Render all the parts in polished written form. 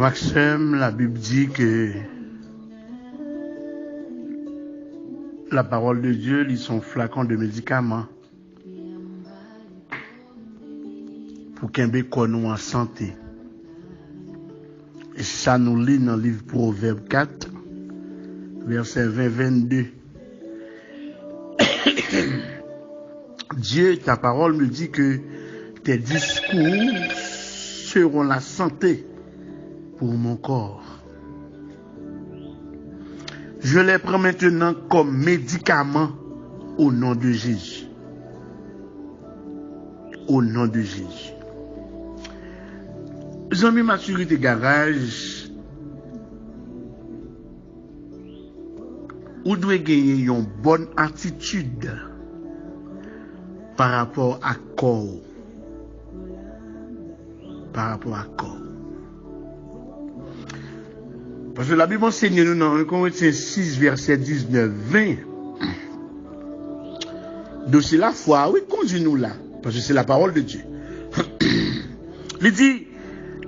Maxime, la Bible dit que la parole de Dieu lit son flacon de médicaments pour qu'un bécon nous en santé. Et ça nous lit dans le livre Proverbe 4, verset 20-22. Dieu, ta parole me dit que tes discours seront la santé pour mon corps. Je les prends maintenant comme médicament au nom de Jésus. Au nom de Jésus. Zami maturité garage, ou doit gagner une bonne attitude par rapport à corps. Par rapport à corps. Parce que la Bible enseigne nous dans 1 Corinthiens 6, verset 19-20. Donc c'est la foi, oui, conduis-nous là. Parce que c'est la parole de Dieu. Il dit,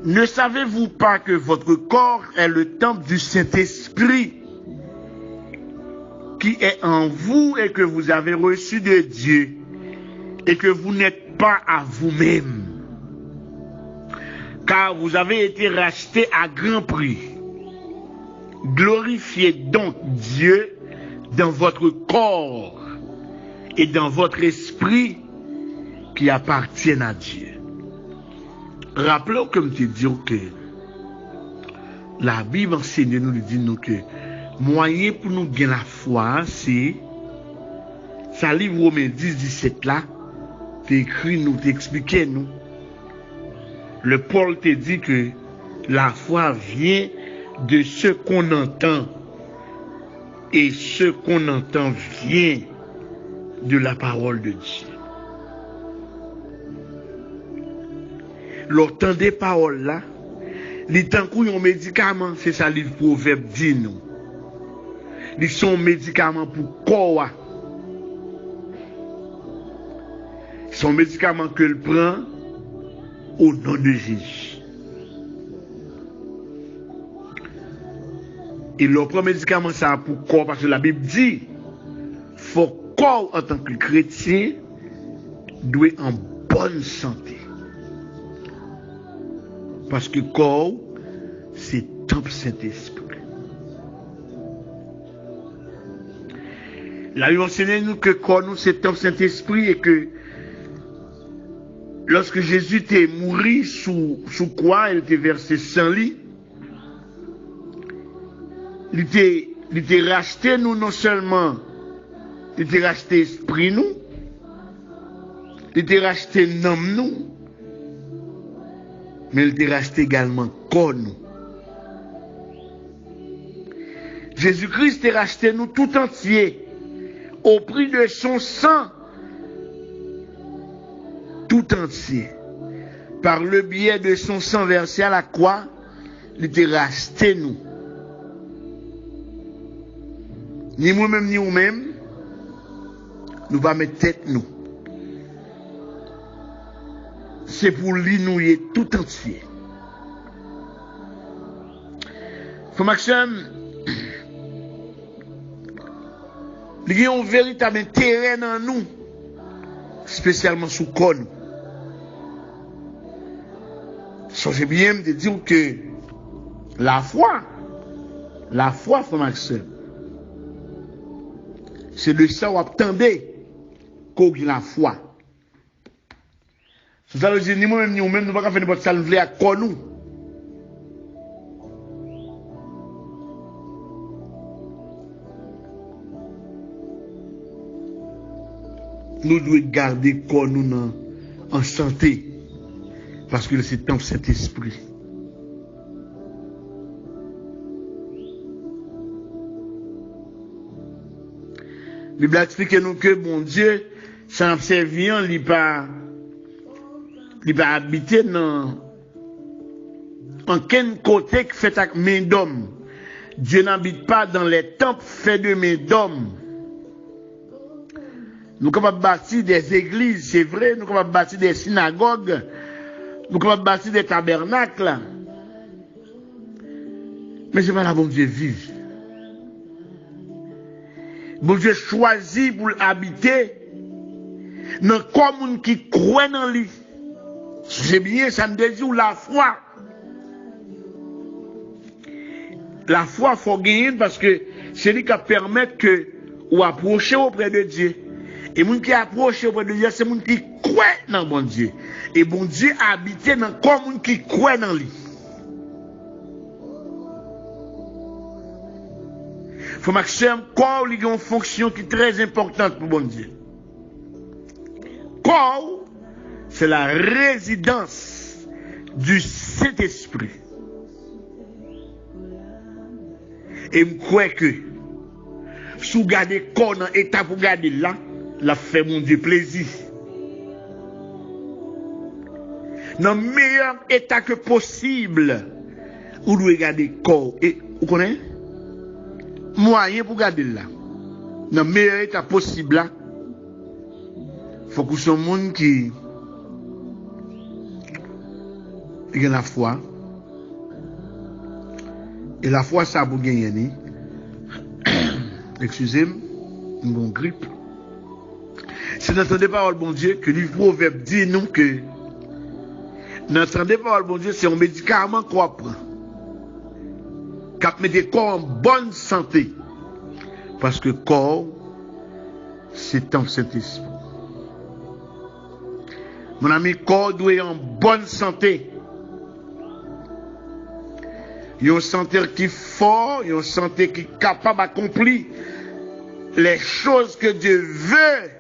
ne savez-vous pas que votre corps est le temple du Saint-Esprit qui est en vous et que vous avez reçu de Dieu et que vous n'êtes pas à vous-même? Car vous avez été rachetés à grand prix. Glorifiez donc Dieu dans votre corps et dans votre esprit qui appartiennent à Dieu. Rappelons comme tu dis que la Bible enseigne nous dit nous que moyen pour nous gagner la foi c'est ça livre Romains 10-17 là t'écris nous t'expliquer nous le Paul te dit que la foi vient de ce qu'on entend et ce qu'on entend vient de la parole de Dieu. L'autant des paroles là, les temps qu'on un médicament, c'est ça le proverbe dit nous. Ils sont médicaments pour corps. Ils sont médicaments que le prend au nom de Jésus. Et le premier médicament, ça pour corps, parce que la Bible dit, faut corps en tant que chrétien doit être en bonne santé. Parce que corps, c'est temple Saint-Esprit. La Bible enseigne nous que corps, nous, c'est temple Saint-Esprit et que lorsque Jésus était mort sous croix, il était versé sang lit. Il était racheté nous non seulement, il était racheté esprit nous, il était racheté nom nous, mais il était racheté également corps nous. Jésus-Christ est racheté nous tout entier au prix de son sang tout entier. Par le biais de son sang versé à la croix, il était racheté nous. Ni moi-même, ni vous-même, nous va mettre tête nous. C'est pour l'inouiller tout entier. Frère Maxime, il y a un véritable terrain en nous, spécialement sous corps. Songez bien de dire que la foi, Frère Maxime, c'est de ça où attendez qu'on ait la foi. C'est ça veut dire ni moi-même ni vous-même nous ne pouvons pas faire n'importe ça nous à quoi nous. Nous devons garder corps nous en santé parce que c'est temple Saint-Esprit. La Bible explique nous que bon Dieu, sans servir, il pas habiter dans aucun côté qui fait avec main d'homme. Dieu n'habite pas dans les temples faits de main d'homme. Nous sommes capables de bâtir des églises, c'est vrai, nous sommes capables de bâtir des synagogues, nous sommes capables de bâtir des tabernacles. Mais c'est pas là bon Dieu vive. Bon Dieu choisi pour habiter dans le corps qui croit dans lui. C'est bien, ça me dit la foi. La foi, il faut gagner parce que c'est lui qui permet que vous approchez auprès de Dieu. Et les gens qui approchent auprès de Dieu, c'est les gens qui croient dans bon Dieu. Et bon Dieu habite dans le corps qui croit dans lui. Il faut maximum corps a une fonction qui est très importante pour bon Dieu. Corps, c'est la résidence du Saint-Esprit. Et je crois que si vous gardez le corps dans l'état pour garder là, la fait mon Dieu plaisir. Dans le meilleur état que possible, vous devez garder le corps. Et vous connaissez? Moyen pour garder là. Dans le meilleur état possible là, il faut que ce monde qui a la foi. Et la foi, ça vous gagner. Excusez-moi, une bonne grippe. C'est dans les paroles, bon Dieu, que le proverbe dit nous que dans les paroles, bon Dieu, c'est un médicament qu'on prend. Qui met des corps en bonne santé. Parce que corps, c'est un Saint-Esprit. Mon ami, corps doit être en bonne santé. Il y a une santé qui est forte, il y a une santé qui est capable d'accomplir les choses que Dieu veut.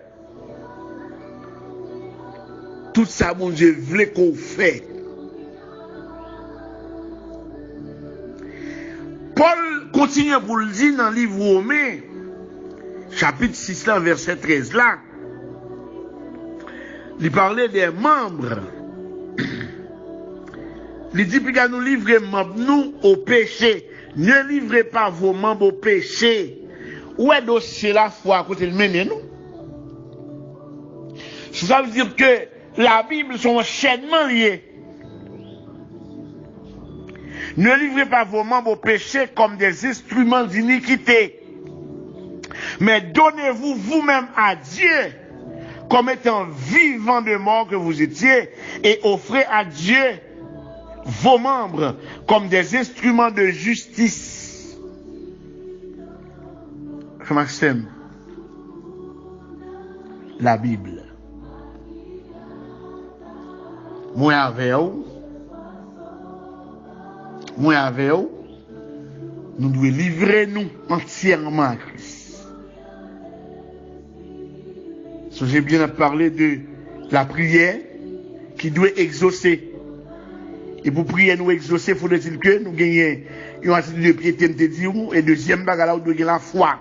Tout ça, mon Dieu, veut qu'on fait. Paul continue pour le dire dans le livre Romains, chapitre 6, là, verset 13, là. Il parlait des membres. Il dit, puis nous livrez nous au péché. Ne livrez pas vos membres au péché. Où est dossier la foi à côté de nous? Ça veut dire que la Bible sont enchaînement liés. Ne livrez pas vos membres au péché comme des instruments d'iniquité. Mais donnez-vous vous-même à Dieu comme étant vivant de mort que vous étiez et offrez à Dieu vos membres comme des instruments de justice. Maxime, la Bible. Moi avec vous, nous devons livrer nous entièrement à Christ. So, j'ai bien parlé de la prière qui doit exaucer. Et pour prier nous exaucer, il faudrait-il que nous gagnions une attitude de piété, et deuxième bagarre, nous devons gagner la foi.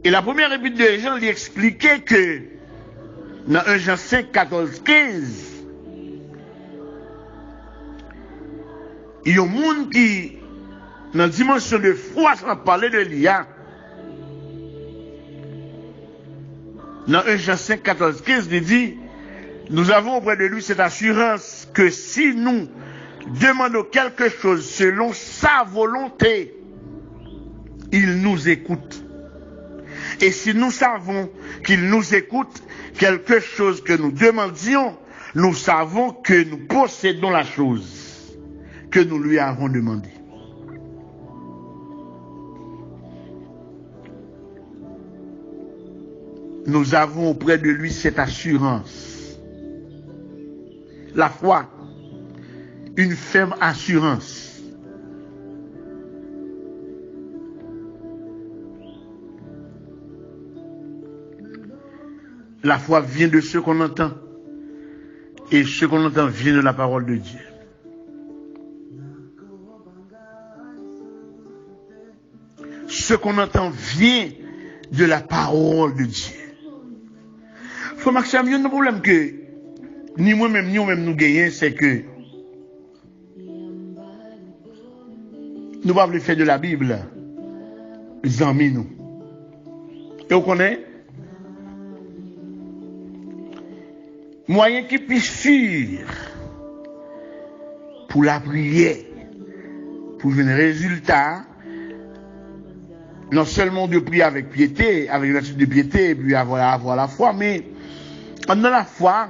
Et la première épître de Jean lui expliquait que dans 1 Jean 5, 14, 15, il y a un monde qui, dans la dimension de foi, sans parler de l'IA, dans 1 Jean 5, 14, 15, il dit, nous avons auprès de lui cette assurance que si nous demandons quelque chose selon sa volonté, il nous écoute. Et si nous savons qu'il nous écoute, quelque chose que nous demandions, nous savons que nous possédons la chose que nous lui avons demandé. Nous avons auprès de lui cette assurance. La foi, une ferme assurance. La foi vient de ce qu'on entend. Et ce qu'on entend vient de la parole de Dieu. Ce qu'on entend vient de la parole de Dieu. Faut Maxime, il y a un problème que ni moi-même, ni nous-mêmes nous gagnons, c'est que nous ne pouvons pas faire de la Bible, les amis nous. Et vous connaissez? Moyen qui puisse fuir pour la prière, pour un résultat, non seulement de prier avec piété, avec l'attitude de piété, et puis avoir la foi, mais dans la foi,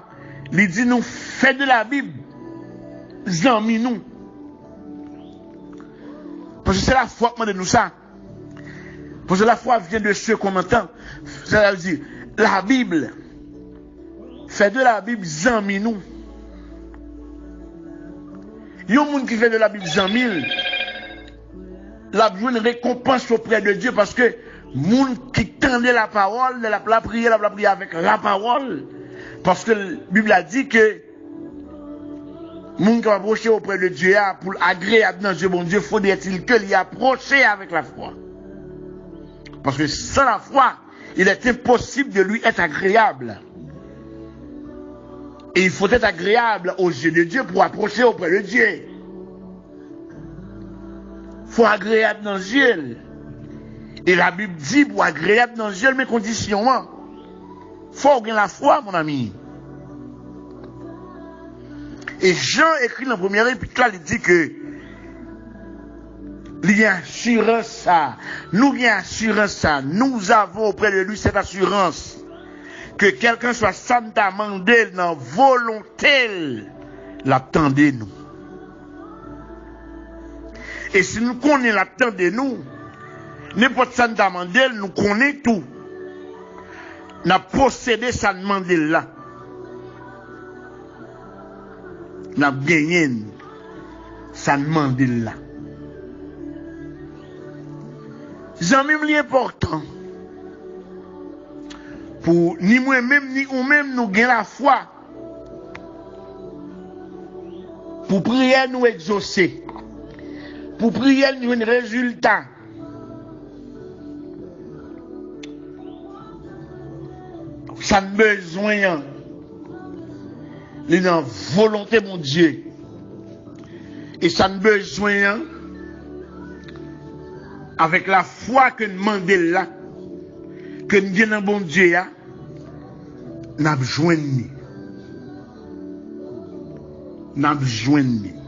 il dit nous, fait de la Bible, zami nous. Parce que c'est la foi qui de nous ça. Parce que la foi vient de ceux qu'on entend. Ça veut dire, la Bible, fait de la Bible, zami nous. Il y a un monde qui fait de la Bible zami, la besoin une récompense auprès de Dieu parce que monde qui tendait la parole, la prier avec la parole. Parce que la Bible a dit que monde qui va approcher auprès de Dieu pour agréable dans Dieu, bon Dieu, faudrait-il que l'y approcher avec la foi. Parce que sans la foi, il est impossible de lui être agréable. Et il faut être agréable aux yeux de Dieu pour approcher auprès de Dieu. Il faut agréable dans Dieu. Et la Bible dit pour agréable dans Dieu, mes conditions. Il faut avoir la foi, mon ami. Et Jean écrit dans le premier épître, il dit que il y a assurance ça. Nous y a assurance ça. Nous avons auprès de lui cette assurance. Que quelqu'un soit santa mandel dans volonté, l'attendez nous. Et si nous connaissons l'attendez nous, n'importe santa mandel, nous connaissons tout. Nous avons possédé sa mandel là. Nous avons gagné sa mandel là. C'est même l'important. Pour ni moi-même, ni ou-même, nous gagnons la foi. Pour prier, nous exaucer. Pour prier, nous un résultat. Ça ne besoin. Il y a une volonté, mon Dieu. Et ça ne besoin. Avec la foi que nous demandons là. Que nous avons un bon Dieu, nous avons besoin de nous. Nous avons besoin de nous.